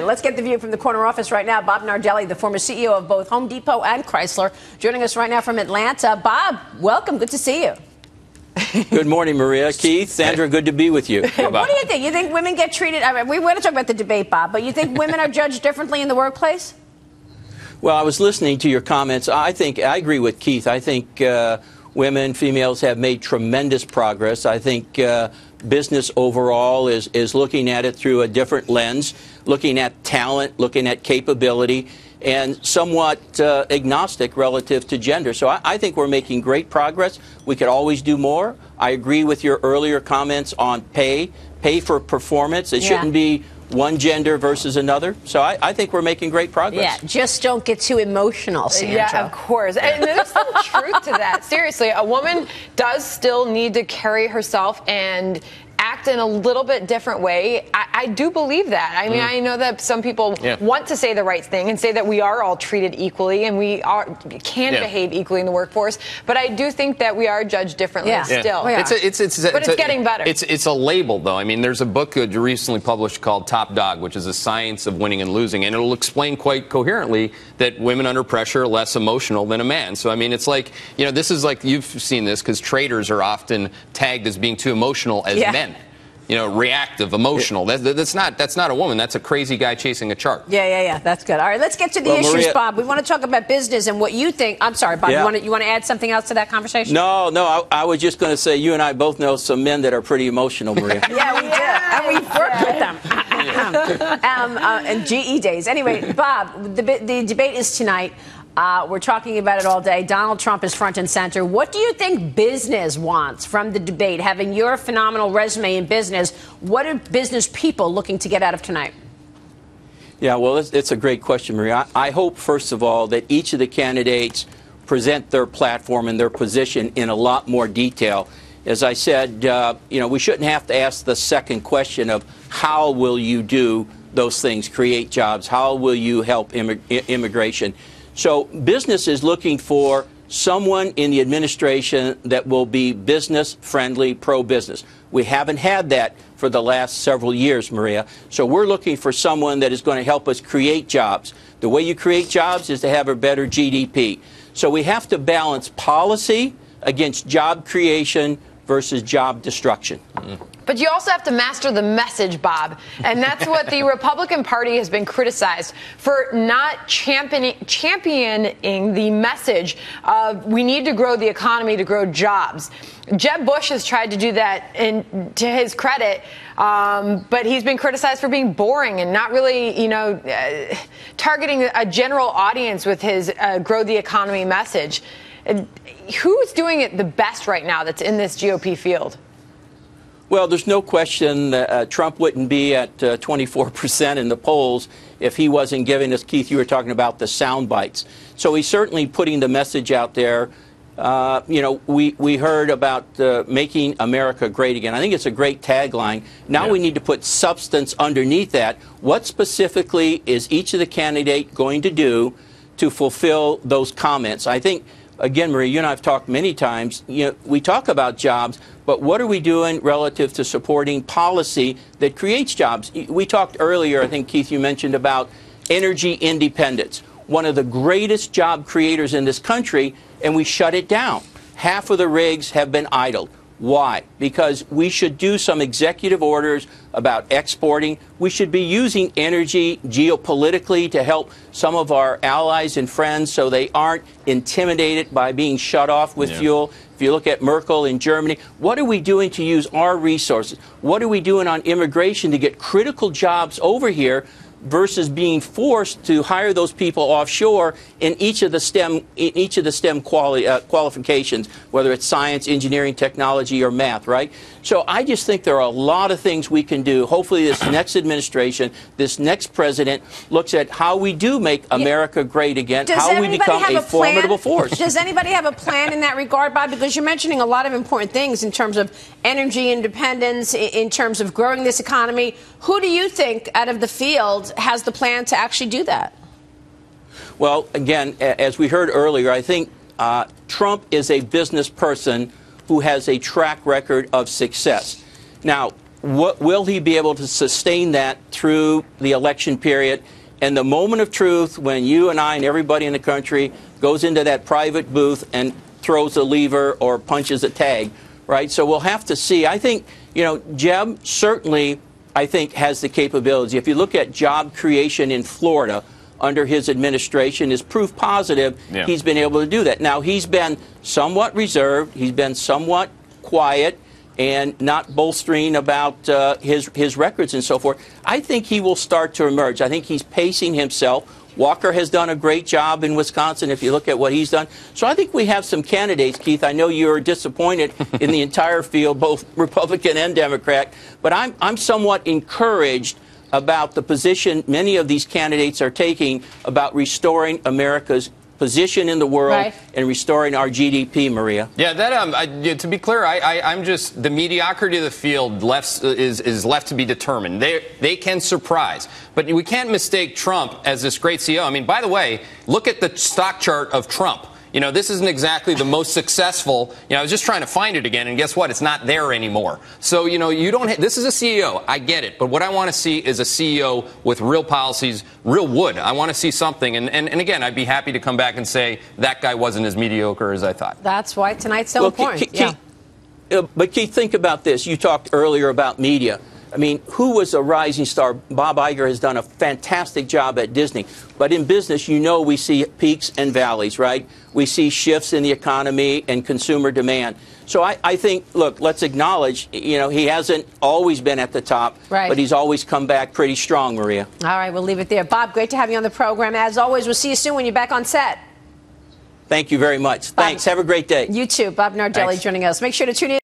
Let's get the view from the corner office right now. Bob Nardelli, the former CEO of both Home Depot and Chrysler, joining us right now from Atlanta. Bob, welcome. Good to see you. Good morning, Maria. Keith, Sandra, good to be with you. What do you think? You think women get treated? I mean, we want to talk about the debate, Bob, but you think women are judged differently in the workplace? Well, I was listening to your comments. I agree with Keith. I think women, females have made tremendous progress. I think business overall is looking at it through a different lens, looking at talent, looking at capability, and somewhat agnostic relative to gender. So I think we're making great progress. We could always do more. I agree with your earlier comments on pay for performance. It shouldn't be one gender versus another. So I think we're making great progress. Yeah, just don't get too emotional, Sandra. Yeah, of course. And there's some truth to that. Seriously, a woman does still need to carry herself and act in a little bit different way. I do believe that. I mean, I know that some people want to say the right thing and say that we are all treated equally and we can behave equally in the workforce. But I do think that we are judged differently still. But it's getting better. It's a label, though. I mean, there's a book recently published called Top Dog, which is a science of winning and losing, and it'll explain quite coherently that women under pressure are less emotional than a man. So, I mean, it's like, this is like, you've seen this because traders are often tagged as being too emotional as men. Reactive, emotional. That's not a woman. That's a crazy guy chasing a chart. Yeah. That's good. All right, let's get to the issues, Maria, Bob. We want to talk about business and what you think. I'm sorry, Bob. You want to add something else to that conversation? No. I was just going to say you and I both know some men that are pretty emotional, Maria. Yeah, we do. And we've worked with them. And GE days. Anyway, Bob, the debate is tonight. We're talking about it all day. Donald Trump is front and center. What do you think business wants from the debate? Having your phenomenal resume in business, what are business people looking to get out of tonight? Yeah, well, it's a great question, Maria. I hope, first of all, that each of the candidates present their platform and their position in a lot more detail. As I said, we shouldn't have to ask the second question of how will you do those things, create jobs? How will you help immigration? So business is looking for someone in the administration that will be business-friendly, pro-business. We haven't had that for the last several years, Maria. So we're looking for someone that is going to help us create jobs. The way you create jobs is to have a better GDP. So we have to balance policy against job creation versus job destruction. But you also have to master the message, Bob. And that's what the Republican Party has been criticized for, not championing the message of we need to grow the economy to grow jobs. Jeb Bush has tried to do that, to his credit, but he's been criticized for being boring and not really, targeting a general audience with his grow the economy message. Who's doing it the best right now that's in this GOP field? Well, there's no question that Trump wouldn't be at 24% in the polls if he wasn't giving us, Keith, you were talking about the sound bites. So he's certainly putting the message out there. We heard about making America great again. I think it's a great tagline. Now we need to put substance underneath that. What specifically is each of the candidates going to do to fulfill those comments? I think, again, Maria, you and I have talked many times, we talk about jobs, but what are we doing relative to supporting policy that creates jobs? We talked earlier, I think, Keith, you mentioned about energy independence, one of the greatest job creators in this country, and we shut it down. Half of the rigs have been idled. Why? Because we should do some executive orders about exporting. We should be using energy geopolitically to help some of our allies and friends so they aren't intimidated by being shut off with fuel. If you look at Merkel in Germany, what are we doing to use our resources? What are we doing on immigration to get critical jobs over here versus being forced to hire those people offshore in each of the STEM qualifications, whether it's science, engineering, technology, or math, right? So I just think there are a lot of things we can do. Hopefully this next administration, this next president looks at how we do make America great again, how we become a formidable force. Does anybody have a plan in that regard, Bob? Because you're mentioning a lot of important things in terms of energy independence, in terms of growing this economy. Who do you think out of the field has the plan to actually do that? Well, again, as we heard earlier, I think Trump is a business person who has a track record of success. Now, will he be able to sustain that through the election period? And the moment of truth, when you and I and everybody in the country goes into that private booth and throws a lever or punches a tag, right? So we'll have to see. I think, Jeb certainly, I think, has the capability. If you look at job creation in Florida under his administration, is proof positive he's been able to do that. Now, he's been somewhat reserved. He's been somewhat quiet and not bolstering about his records and so forth. I think he will start to emerge. I think he's pacing himself. Walker has done a great job in Wisconsin, if you look at what he's done. So I think we have some candidates, Keith. I know you're disappointed in the entire field, both Republican and Democrat, but I'm somewhat encouraged about the position many of these candidates are taking about restoring America's position in the world and restoring our GDP, Maria. Yeah, that to be clear, I'm just the mediocrity of the field is left to be determined. They can surprise, but we can't mistake Trump as this great CEO. I mean, by the way, look at the stock chart of Trump. This isn't exactly the most successful. I was just trying to find it again, and guess what? It's not there anymore. So, you don't. This is a CEO. I get it, but what I want to see is a CEO with real policies, real wood. I want to see something, and again, I'd be happy to come back and say that guy wasn't as mediocre as I thought. That's why tonight's so important. But Keith, think about this. You talked earlier about media. I mean, who was a rising star? Bob Iger has done a fantastic job at Disney. But in business, we see peaks and valleys, right? We see shifts in the economy and consumer demand. So I think, look, let's acknowledge, he hasn't always been at the top, but he's always come back pretty strong, Maria. All right, we'll leave it there. Bob, great to have you on the program. As always, we'll see you soon when you're back on set. Thank you very much. Thanks. Have a great day. You too. Bob Nardelli joining us. Make sure to tune in.